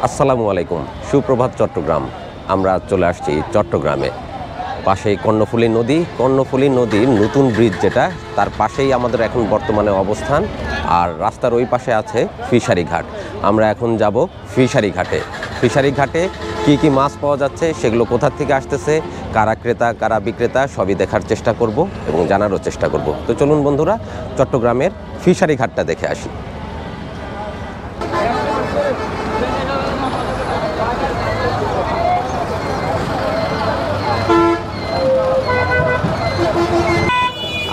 আসসালামু আলাইকুম, সুপ্রভাত চট্টগ্রাম। আমরা চলে আসছি চট্টগ্রামে, পাশেই কর্ণফুলী নদীর নতুন ব্রিজ যেটা, তার পাশেই আমাদের এখন বর্তমানে অবস্থান। আর রাস্তার ওই পাশে আছে ফিশারি ঘাট। আমরা এখন যাব ফিশারি ঘাটে। ফিশারি ঘাটে কি মাছ পাওয়া যাচ্ছে, সেগুলো কোথা থেকে আসতেছে, কারা ক্রেতা কারা বিক্রেতা, সবই দেখার চেষ্টা করব এবং জানারও চেষ্টা করব। তো চলুন বন্ধুরা, চট্টগ্রামের ফিশারি ঘাটটা দেখে আসি।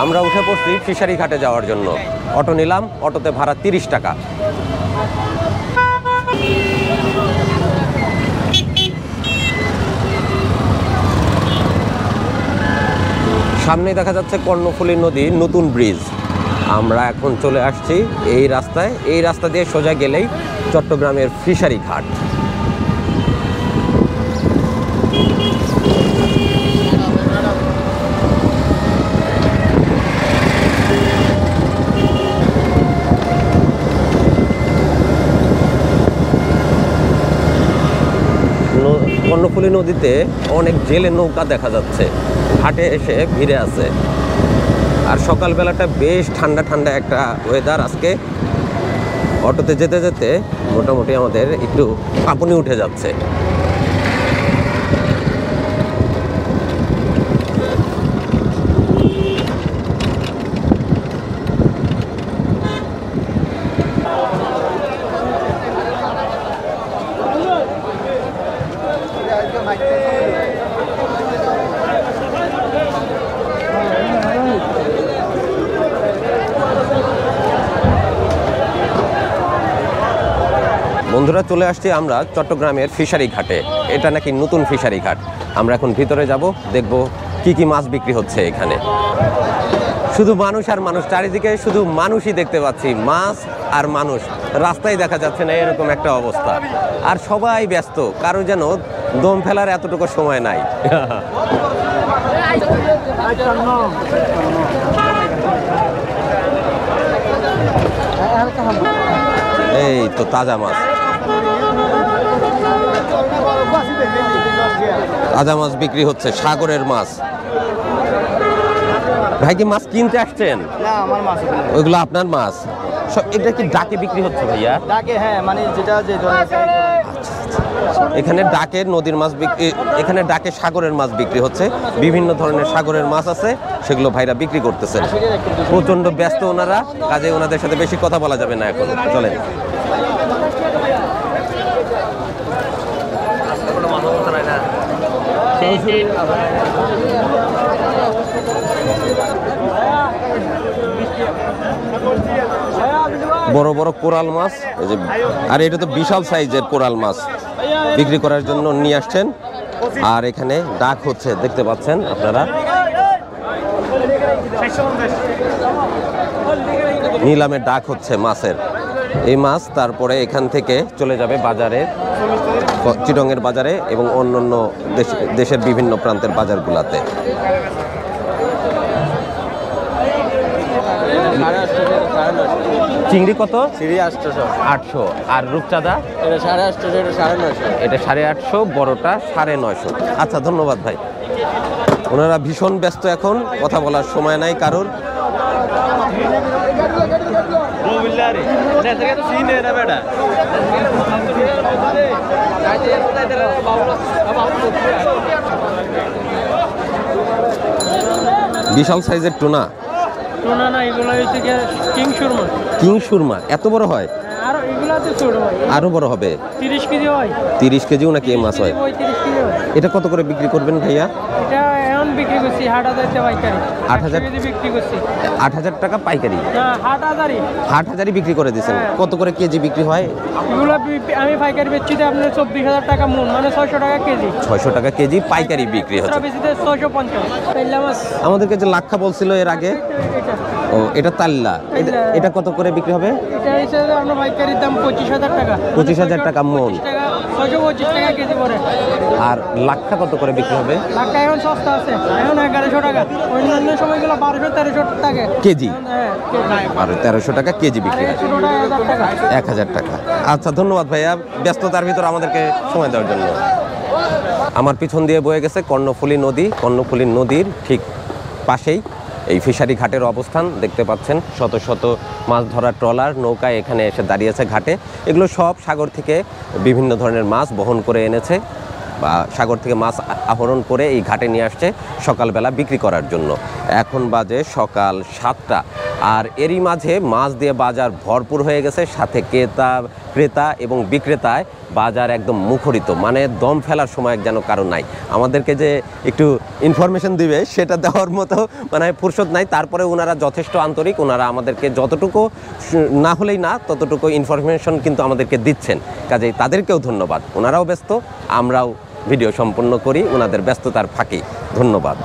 আমরা উঠে পড়ছি ফিশারি ঘাটে যাওয়ার জন্য। অটো নিলাম, অটোতে ভাড়া 30 টাকা। সামনে দেখা যাচ্ছে কর্ণফুলী নদীর নতুন ব্রিজ। আমরা এখন চলে আসছি এই রাস্তায়। এই রাস্তা দিয়ে সোজা গেলেই চট্টগ্রামের ফিশারি ঘাট। কর্ণফুলী নদীতে অনেক জেলে নৌকা দেখা যাচ্ছে, ঘাটে এসে ভিড়ে আছে। আর সকালবেলাটা বেশ ঠান্ডা ঠান্ডা একটা ওয়েদার আজকে। অটোতে যেতে যেতে মোটামুটি আমাদের একটু কাঁপুনি উঠে যাচ্ছে। বন্ধুরা, চলে আসছি আমরা চট্টগ্রামের ফিশারি ঘাটে। এটা নাকি নতুন ফিশারি ঘাট। আমরা এখন ভিতরে যাব, দেখব কি মাছ বিক্রি হচ্ছে এখানে। শুধু মানুষ আর মানুষ, চারিদিকে শুধু মানুষই দেখতে পাচ্ছি, মাছ আর মানুষ। রাস্তায় দেখা যাচ্ছে না, এরকম একটা অবস্থা। আর সবাই ব্যস্ত, কারো যেন দম ফেলার এতটুকু সময় নাই। এই তো তাজা মাছ, তাজা মাছ বিক্রি হচ্ছে, সাগরের মাছ। ভাই কি মাছ কিনতে আসছেন? না, আমার মাছ ওইগুলো আপনার মাছ? এটা কি ডাকে বিক্রি হচ্ছে ভাইয়া? ডাকে, হ্যাঁ, মানে যেটা যে এখানে ডাকে নদীর মাছ বিক্রি, এখানে ডাকে সাগরের মাছ বিক্রি হচ্ছে। বিভিন্ন ধরনের সাগরের মাছ আছে, সেগুলো ভাইরা বিক্রি করতেছেন। প্রচন্ড ব্যস্ত ওনারা, কাজে ওনাদের সাথে বেশি কথা বলা যাবে না এখন। চলেন। বড় বড় কোরাল মাছ, এই যে, আর এটা তো বিশাল সাইজের কোরাল মাছ বিক্রি করার জন্য নিয়ে আসছেন। আর এখানে ডাক হচ্ছে, দেখতে পাচ্ছেন আপনারা, নিলামে ডাক হচ্ছে মাছের। এই মাছ তারপরে এখান থেকে চলে যাবে বাজারে, চিটংয়ের বাজারে এবং অন্যান্য দেশের বিভিন্ন প্রান্তের বাজারগুলোতে। চিংড়ি কত? চিংড়ি 800। আর রূপচাঁদা? এটা 850, এটা 950। এটা 850, বড়টা 950। আচ্ছা, ধন্যবাদ ভাই। ওনারা ভীষণ ব্যস্ত এখন, কথা বলার সময় নাই কারোর। বিশাল সাইজের টুনা। টুনা না, এগুলো হচ্ছে কিং সুরমা। কিং সুরমা এত বড় হয়? আর এগুলো তো ছোট হয়, আরো বড় হবে। 30 কেজি হয়। 30 কেজিও নাকি এই মাছ হয়? 30 কেজি হয়। এটা কত করে বিক্রি করবেন ভাইয়া? এটা এখন বিক্রি করছি 8,000 টাকা পাইকারি। 8,000 কেজি বিক্রি করছি। 8,000 টাকা পাইকারি? না, 8,000-ই। 8,000-ই বিক্রি করে দিয়েছেন। কত করে কেজি বিক্রি হয়? এগুলো আমি পাইকারি বেচছি তো আপনার 24,000 টাকা মন, মানে 600 টাকা কেজি। 600 টাকা কেজি পাইকারি বিক্রি হচ্ছে। বেশিতে 650। পেল্লা মাছ আমাদেরকে যে লাক্ষা বলছিল এর আগে, এটা ও এটা তাল্লা, এটা কত করে বিক্রি হবে? এটা হিসেবে আমরা পাইকারির দাম 25,000 টাকা। 25,000 টাকা মন। 625 টাকা কেজি পড়ে। আর লাক্ষা কত করে বিক্রি হবে? লাক্ষা এখন সস্তা আছে, এখন 1100 টাকা। অন্যান্য সময়গুলো 1200-1300 টাকা কেজি। হ্যাঁ, আর 1300 টাকা কেজি বিক্রি হয়। 1000 টাকা। 1000 টাকা। আচ্ছা, ধন্যবাদ ভাইয়া ব্যস্ততার ভিতর আমাদেরকে সময় দেওয়ার জন্য। আমার পিছন দিয়ে বয়ে গেছে কর্ণফুলী নদী। কর্ণফুলী নদীর ঠিক পাশেই এই ফিশারি ঘাটের অবস্থান দেখতে পাচ্ছেন। শত শত মাছ ধরার ট্রলার নৌকা এখানে এসে দাঁড়িয়েছে ঘাটে। এগুলো সব সাগর থেকে বিভিন্ন ধরনের মাছ বহন করে এনেছে বা সাগর থেকে মাছ আহরণ করে এই ঘাটে নিয়ে আসছে সকালবেলা বিক্রি করার জন্য। এখন বাজে সকাল 7টা, আর এরই মাঝে মাছ দিয়ে বাজার ভরপুর হয়ে গেছে। সাথে ক্রেতা এবং বিক্রেতায় বাজার একদম মুখরিত, মানে দম ফেলার সময় যেন কারণ নাই। আমাদেরকে যে একটু ইনফরমেশন দিবে সেটা দেওয়ার মতো মানে ফুরসত নাই। তারপরে ওনারা যথেষ্ট আন্তরিক, ওনারা আমাদেরকে যতটুকু না হলেই না ততটুকু ইনফরমেশন কিন্তু আমাদেরকে দিচ্ছেন। কাজেই তাদেরকেও ধন্যবাদ। ওনারাও ব্যস্ত, আমরাও ভিডিও সম্পন্ন করি ওনাদের ব্যস্ততার ফাঁকে। ধন্যবাদ।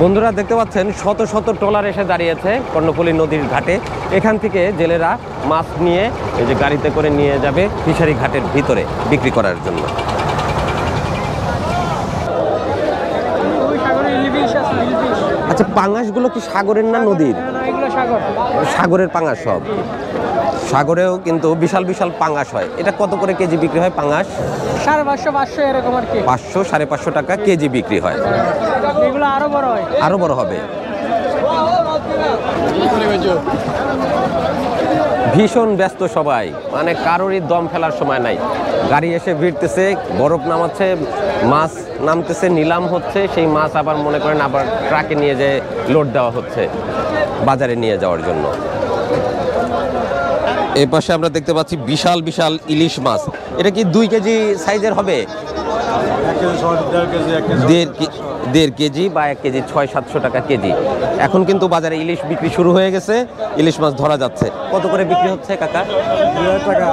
বন্ধুরা দেখতে পাচ্ছেন শত শত ট্রলার এসে দাঁড়িয়েছে কর্ণফুলী নদীর ঘাটে। এখান থেকে জেলেরা মাছ নিয়ে এই যে গাড়িতে করে নিয়ে যাবে ফিশারি ঘাটের ভিতরে বিক্রি করার জন্য। আচ্ছা, পাঙাশগুলো কি সাগরের না নদীর? সাগরের পাঙাশ সব। সাগরেও কিন্তু বিশাল বিশাল পাঙাশ হয়। এটা কত করে কেজি বিক্রি হয় পাঙাশ? 550 এরকম আর কি। 500 550 টাকা কেজি বিক্রি হয়। এগুলো আরো বড় হয়, আরো বড় হবে। ভীষণ ব্যস্ত সবাই, মানে কারোরই দম ফেলার সময় নাই। গাড়ি এসে ভিড়তেছে, বরফ নামাচ্ছে, মাছ নামতেছে, নিলাম হচ্ছে। সেই মাছ আবার মনে করেন আবার ট্রাকে নিয়ে যেয়ে লোড দেওয়া হচ্ছে বাজারে নিয়ে যাওয়ার জন্য। এই পাশে আমরা দেখতে পাচ্ছি বিশাল বিশাল ইলিশ মাছ। এটা কি 2 কেজি সাইজের হবে? 1.5 কেজি বা 1 কেজি 600-700 টাকা কেজি। এখন কিন্তু বাজারে ইলিশ বিক্রি শুরু হয়ে গেছে, ইলিশ মাছ ধরা যাচ্ছে। কত করে বিক্রি হচ্ছে কাকা? 2000 টাকা।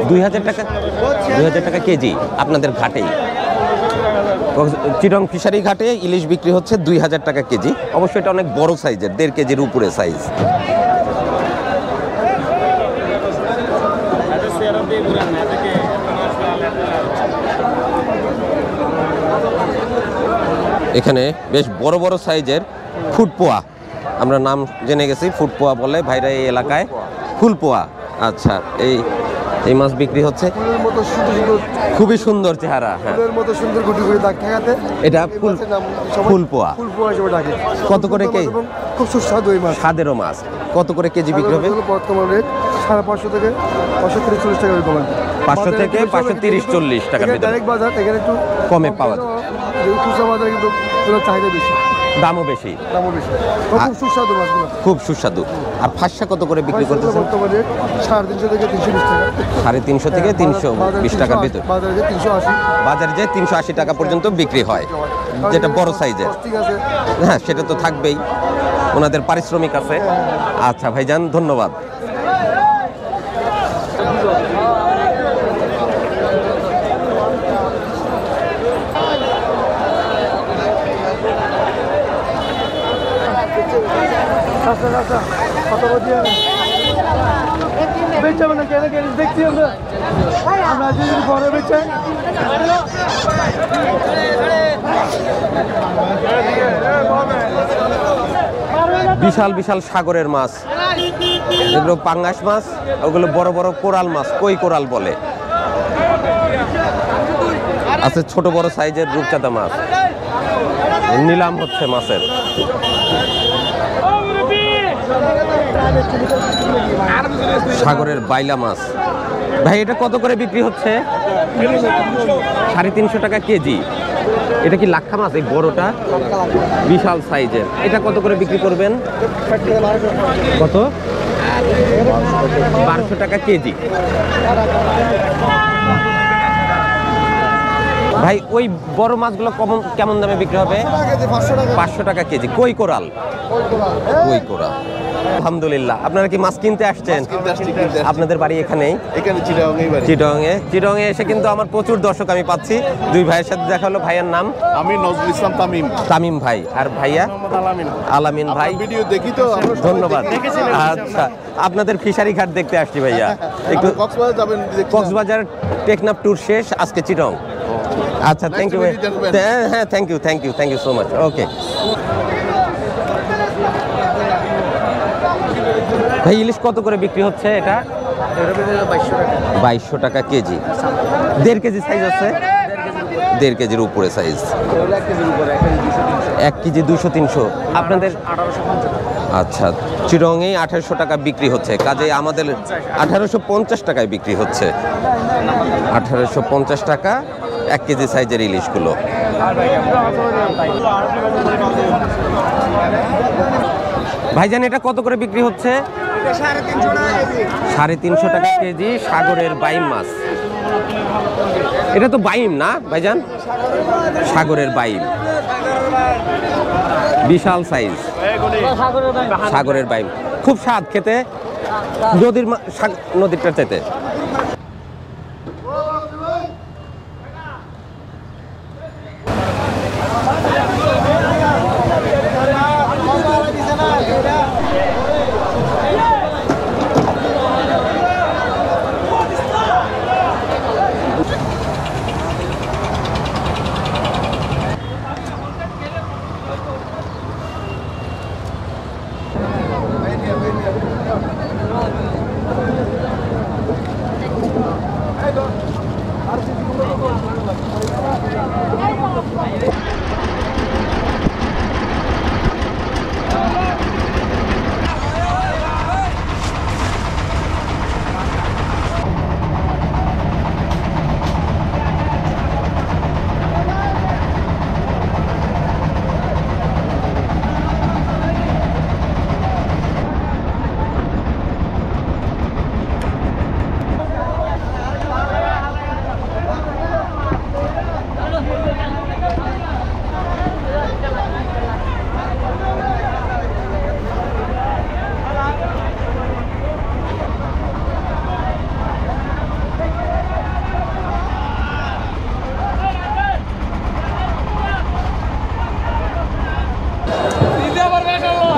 2000 টাকা কেজি আপনাদের ঘাটেই, চিটং ফিশারি ঘাটে ইলিশ বিক্রি হচ্ছে 2000 টাকা কেজি। অবশ্যই এটা অনেক বড় সাইজের, 1.5 কেজির উপরে সাইজ। এখানে বেশ বড় বড় সাইজের ফুটপোয়া, আমরা নাম জেনে গেছি, ফুটপোয়া বলে ভাইরা এই এলাকায়, ফুলপোয়া। আচ্ছা, এই মাছ বিক্রি হচ্ছে। খুবই সুন্দর চেহারা। হ্যাঁ, এটা ফুলপোয়া। কত করে কেজি? খুব সুস্বাদু এই মাছ, স্বাদেরও মাছ। কত করে কেজি বিক্রি হবে? বর্তমান রেট 550 থেকে 530-40 টাকা বিক্রি। 500 থেকে 530-40 টাকার ভিতরে। ডাইরেক্ট বাজার এখানে একটু কমে পাওয়া যায়। খুচরা বাজারে কিন্তু চাহিদা বেশি, দামও বেশি। খুব সুস্বাদু মাছগুলো, খুব সুস্বাদু। আর ফাঁসা কত করে বিক্রি করতেছেন? বর্তমান রেট 350 থেকে 320 টাকা। 350 থেকে 320 টাকার ভিতর। বাজারে 380, বাজারে যে 380 টাকা পর্যন্ত বিক্রি হয়, যেটা বড় সাইজের। হ্যাঁ, সেটা তো থাকবেই, ওনাদের পারিশ্রমিক আছে। আচ্ছা ভাইজান, ধন্যবাদ। বিশাল বিশাল সাগরের মাছ, এগুলো পাঙ্গাস মাছ, ওগুলো বড় বড় কোরাল মাছ, কই কোরাল বলে। আছে ছোট বড় সাইজের রূপচাঁদা মাছ, নিলাম হচ্ছে মাছের। সাগরের বাইলা মাছ। ভাই, এটা কত করে বিক্রি হচ্ছে? 350 টাকা কেজি। এটা কি লাক্ষা মাছ এই বড়টা? বিশাল সাইজের। এটা কত করে বিক্রি করবেন? কত? 1200 টাকা কেজি। ভাই ওই বড় মাছগুলো কেমন দামে বিক্রি হবে? 500 টাকা কেজি। কই কোরাল? কই কোরাল। আলহামদুলিল্লাহ। আপনারা কি মাছ কিনতে আসছেন? আপনাদের বাড়ি এখানেই? চিটাগং এ এসে কিন্তু আমার প্রচুর দর্শক আমি পাচ্ছি। দুই ভাইয়ের সাথে দেখা হলো। ভাইয়ের নাম? আমি নজরুল ইসলাম তামিম। তামিম ভাই। আর ভাইয়া? আলামিন ভাই। ভিডিও দেখি তো। ধন্যবাদ। আচ্ছা, আপনাদের ফিশারি ঘাট দেখতে আসছি ভাইয়া। একটু কক্সবাজার যাবেন? কক্সবাজার টেকনাফ ট্যুর শেষ, আজকে চিটাগং। আচ্ছা, থ্যাংক ইউ। হ্যাঁ, থ্যাংক ইউ সো মাচ। ওকে ভাই, ইলিশ কত করে বিক্রি হচ্ছে এটা? 2200 টাকা কেজি। 1.5 কেজি সাইজ আছে? 1.5 কেজির উপরে সাইজ। 1 কেজি 200-300। আপনাদের? আচ্ছা, চিটাগংয়ে 1800 টাকা বিক্রি হচ্ছে। কাজে আমাদের 1850 টাকায় বিক্রি হচ্ছে। 1850 টাকা 1 কেজি সাইজের ইলিশগুলো। ভাইজান, এটা কত করে বিক্রি হচ্ছে? 350 টাকা কেজি। সাগরের বাইম মাছ। এটা তো বাইম না ভাইজান? সাগরের বাইম, বিশাল সাইজ। সাগরের বাইম খুব স্বাদ খেতে, নদীরটা চাইতে।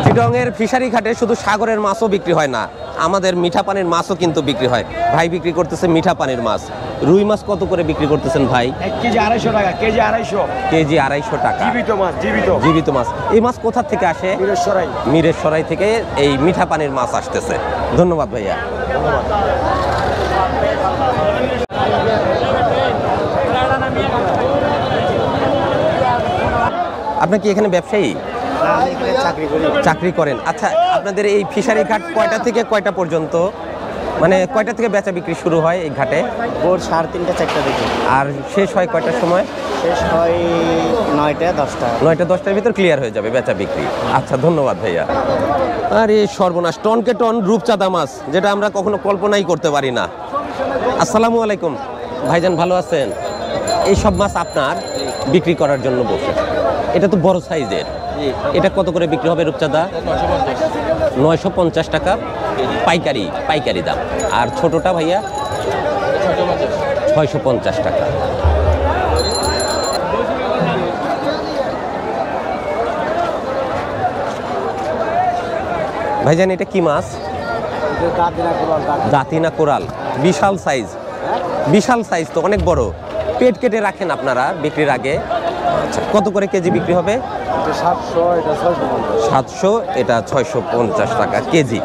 চিটাগংয়ের ফিশারি ঘাটে শুধু সাগরের মাছও বিক্রি হয় না, আমাদের মিঠা পানির মাছও কিন্তু বিক্রি হয়। ভাই বিক্রি করতেছে মিঠা পানির মাছ। রুই মাছ কত করে বিক্রি করতেছেন ভাই? 1 কেজি 250 টাকা। কেজি 250। কেজি 250 টাকা। জীবিত মাছ, জীবিত মাছ। এই মাছ কোথা থেকে আসে? মিরেশ্বরাই থেকে এই মিঠা পানির মাছ আসতেছে। ধন্যবাদ ভাইয়া। আপনি কি এখানে ব্যবসায়ী? চাকরি করেন। আচ্ছা, আপনাদের এই ফিশারি ঘাট কয়টা থেকে কয়টা পর্যন্ত, মানে কয়টা থেকে বেচা বিক্রি শুরু হয় এই ঘাটে? ভোর 3:30 4টা থেকে। আর শেষ হয় কয়টার সময়? শেষ হয় 9টা 10টা। 9টা 10টার ভিতর ক্লিয়ার হয়ে যাবে বেচা বিক্রি। আচ্ছা, ধন্যবাদ ভাইয়া। আরে সর্বনাশ, টনকে টন রূপচাঁদা মাছ, যেটা আমরা কখনো কল্পনাই করতে পারি না। আসসালামু আলাইকুম ভাইজান, ভালো আছেন? এই সব মাছ আপনার বিক্রি করার জন্য বসে? এটা তো বড় সাইজের। এটা কত করে বিক্রি হবে রূপচাঁদা? 950 টাকা পাইকারি দাম। আর ছোটটা ভাইয়া? 650 টাকা। ভাইজান, এটা কি মাছ? দাঁতিনা কোরাল। বিশাল সাইজ তো, অনেক বড়। পেট কেটে রাখেন আপনারা বিক্রির আগে? আচ্ছা, কত করে কেজি বিক্রি হবে? 700, এটা 650 টাকা কেজি।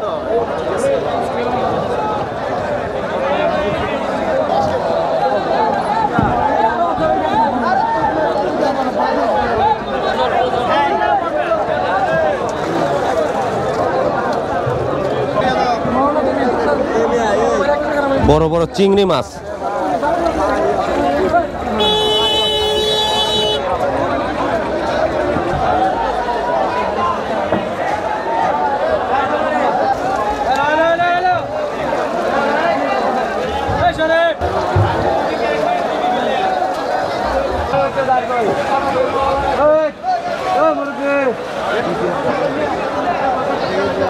বড় বড় চিংড়ি মাছ।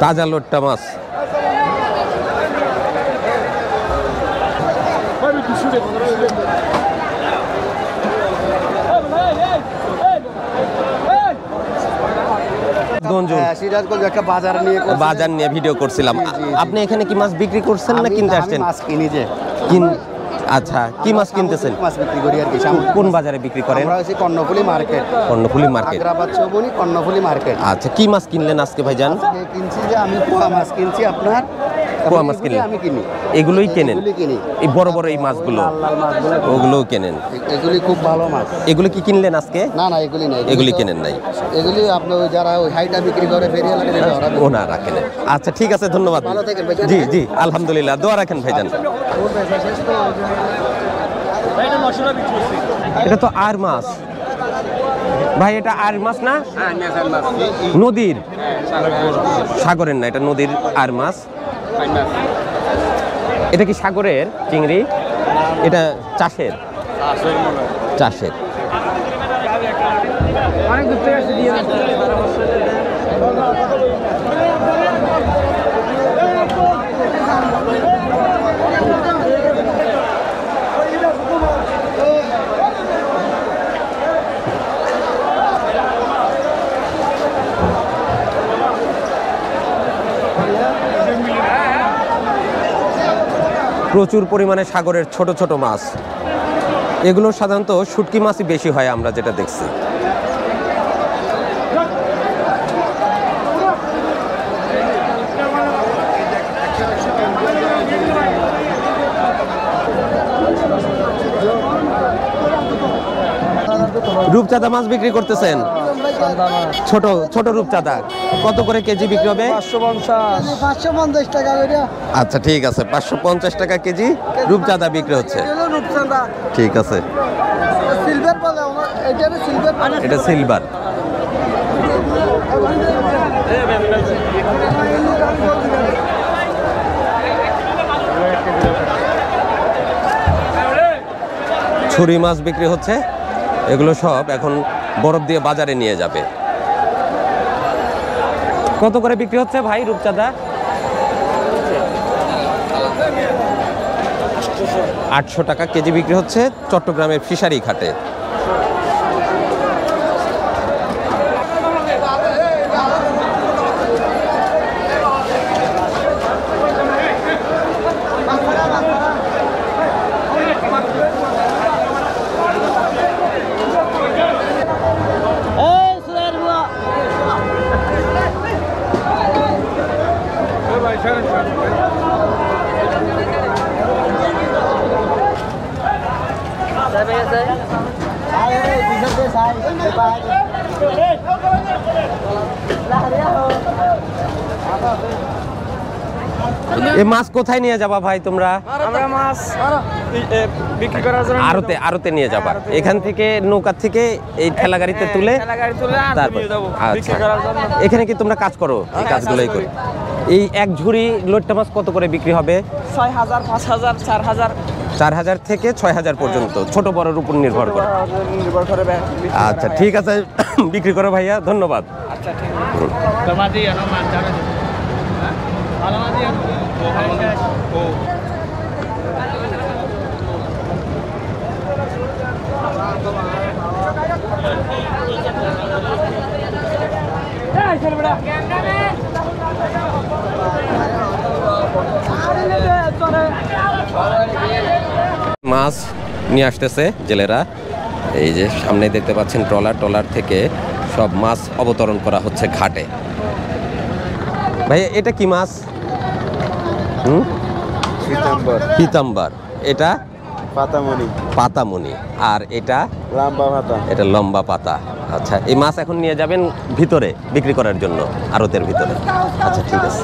তাজা লোট্টা মাছ। সিরাজগঞ্জ একটা বাজার নিয়ে বাজার নিয়ে ভিডিও করছিলাম। আপনি এখানে কি মাছ বিক্রি করছেন না কিনতে আসছেন? মাছ কিনি যে আচ্ছা, কি মাছ কিনতেছেন? মাছ বিক্রি করি আর কি। কোন বাজারে বিক্রি করেন? আমরা হচ্ছে কর্ণফুলী মার্কেট। কর্ণফুলী মার্কেট, আগ্রাবাদ চৌবনি কর্ণফুলী মার্কেট। আচ্ছা, কি মাছ কিনলেন আজকে ভাইজান? কিনছি যে আমি পোয়া মাছ কিনছি আপনার। পোয়া মাছ কিনলেন? আমি কিনি। এগুলোই কেনেন? এগুলি কিনি। এই বড় বড় এই মাছগুলো, লাল লাল মাছগুলো ওগুলোও কেনেন? এগুলি খুব ভালো মাছ। এগুলো কি কিনলেন আজকে? না না, এগুলি নাই। এগুলি কেনেন নাই? এগুলি আপনি ওই যারা ওই হাইটা বিক্রি করে ফেরিয়ে লাগে ওনারা কেনেন। আচ্ছা ঠিক আছে, ধন্যবাদ। ভালো থাকেন ভাইজান। জি জি, আলহামদুলিল্লাহ, দোয়া রাখেন ভাইজান। এটা তো আর মাছ ভাই, এটা আর মাছ না? নদীর, সাগরের না, এটা নদীর আর মাছ। এটা কি সাগরের চিংড়ি? এটা চাষের? চাষের। অনেক দূর থেকে আসছে দিয়ে প্রচুর পরিমাণে সাগরের ছোট ছোট মাছ। এগুলো সাধারণত শুটকি মাছই বেশি হয় আমরা যেটা দেখছি। রূপচাঁদা মাছ বিক্রি করতেছেন? ছোট ছোট রূপচাঁদা কত করে কেজি বিক্রি হবে? 550 টাকা। আচ্ছা ঠিক আছে, 550 টাকা কেজি রূপচাঁদা বিক্রি হচ্ছে। ঠিক আছে, সিলভার পাবে, এটা সিলভার। এটা সিলভার। ছুরি মাছ বিক্রি হচ্ছে। এগুলো সব এখন বরফ দিয়ে বাজারে নিয়ে যাবে। কত করে বিক্রি হচ্ছে ভাই রূপচাঁদা? 800 টাকা কেজি বিক্রি হচ্ছে চট্টগ্রামের ফিশারি ঘাটে। এই মাছ কোথায় নিয়ে যাবা ভাই তোমরা? আমরা মাছ বিক্রি করার জন্য আড়তে, আড়তে নিয়ে যাবা? এখান থেকে নৌকা থেকে এই ঠেলা গাড়িতে তুলে তারপর? আচ্ছা, এখানে কি তোমরা কাজ করো? এই কাজগুলোই করো। এই এক ঝুড়ি লোট্টা মাছ কত করে বিক্রি হবে? 6000, 5000, 4000। 4000 থেকে 6000 পর্যন্ত, ছোট বড়র উপর নির্ভর করে। নির্ভর করে। আচ্ছা ঠিক আছে, বিক্রি করো ভাইয়া, ধন্যবাদ। আচ্ছা ঠিক মাছ নিয়ে আসতেছে জেলেরা। এই যে সামনে দেখতে পাচ্ছেন ট্রলার, ট্রলার থেকে সব মাছ অবতরণ করা হচ্ছে ঘাটে। ভাই এটা কি মাছ? পিতাম্বর। এটা পাতামণি। পাতামণি। আর এটা লম্বা পাতা। এটা লম্বা পাতা। আচ্ছা, এই মাছ এখন নিয়ে যাবেন ভিতরে বিক্রি করার জন্য, আড়তের ভিতরে। আচ্ছা ঠিক আছে।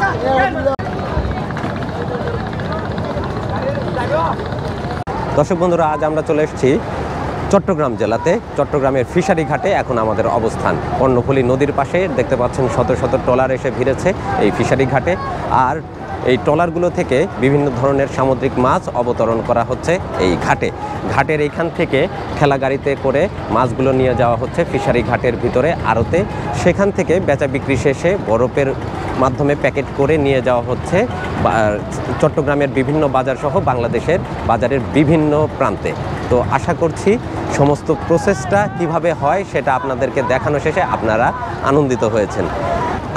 দর্শক বন্ধুরা, আজ আমরা চলে এসেছি চট্টগ্রাম জেলাতে, চট্টগ্রামের ফিশারি ঘাটে এখন আমাদের অবস্থান। কর্ণফুলী নদীর পাশে দেখতে পাচ্ছেন শত শত ট্রলার এসে ভিড়েছে এই ফিশারি ঘাটে। আর এই ট্রলারগুলো থেকে বিভিন্ন ধরনের সামুদ্রিক মাছ অবতরণ করা হচ্ছে এই ঘাটে। ঘাটের এইখান থেকে ঠেলা গাড়িতে করে মাছগুলো নিয়ে যাওয়া হচ্ছে ফিশারি ঘাটের ভিতরে আড়তে। সেখান থেকে বেচা বিক্রি শেষে বরফের মাধ্যমে প্যাকেট করে নিয়ে যাওয়া হচ্ছে চট্টগ্রামের বিভিন্ন বাজার সহ বাংলাদেশের বাজারের বিভিন্ন প্রান্তে। তো আশা করছি সমস্ত প্রসেসটা কিভাবে হয় সেটা আপনাদেরকে দেখানো শেষে আপনারা আনন্দিত হয়েছেন।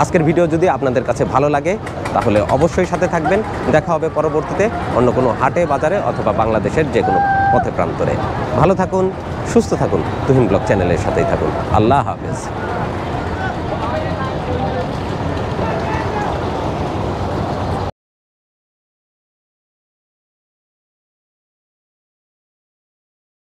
আজকের ভিডিও যদি আপনাদের কাছে ভালো লাগে তাহলে অবশ্যই সাথে থাকবেন। দেখা হবে পরবর্তীতে অন্য কোনো হাটে, বাজারে অথবা বাংলাদেশের যে কোনো পথে প্রান্তরে। ভালো থাকুন, সুস্থ থাকুন, তুহিন ব্লগ চ্যানেলের সাথেই থাকুন। আল্লাহ হাফেজ।